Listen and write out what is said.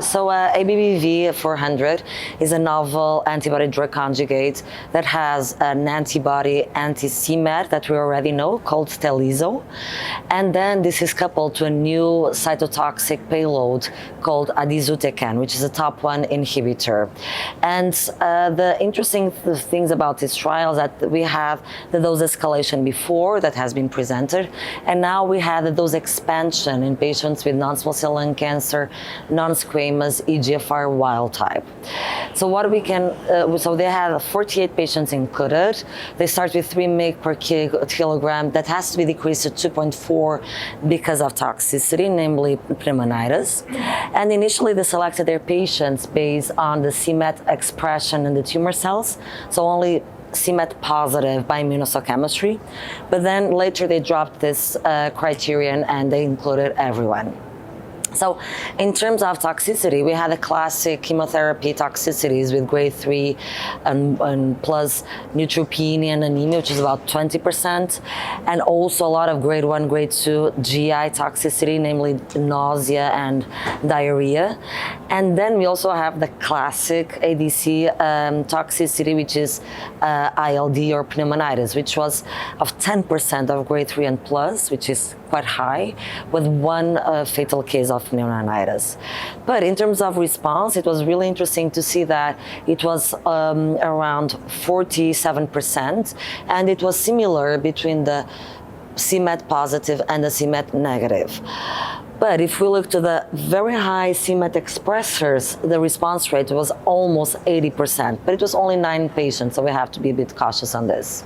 So ABBV-400 is a novel antibody-drug conjugate that has an antibody anti-c-Met that we already know called Teliso. And then this is coupled to a new cytotoxic payload called adisutecan, which is a top 1 inhibitor. And the interesting things about this trial is that we have the dose escalation before that has been presented, and now we have the dose expansion in patients with non-small cell lung cancer, non-squamous EGFR wild type. So what we can, so they have 48 patients included. They start with 3 mg per kilogram. That has to be decreased to 2.4 because of toxicity, namely pneumonitis. And initially they selected their patients based on the c-Met expression in the tumor cells. So only c-Met positive by immunohistochemistry. But then later they dropped this criterion and they included everyone. So in terms of toxicity, we had the classic chemotherapy toxicities with grade 3 and plus neutropenia and anemia, which is about 20%, and also a lot of grade 1, grade 2 GI toxicity, namely nausea and diarrhea. And then we also have the classic ADC toxicity, which is ILD or pneumonitis, which was of 10% of grade 3 and plus, which is quite high, with 1 fatal case of pneumonitis. But in terms of response, it was really interesting to see that it was around 47%, and it was similar between the c-Met positive and the c-Met negative. But if we look to the very high c-Met expressors, the response rate was almost 80%, but it was only 9 patients, so we have to be a bit cautious on this.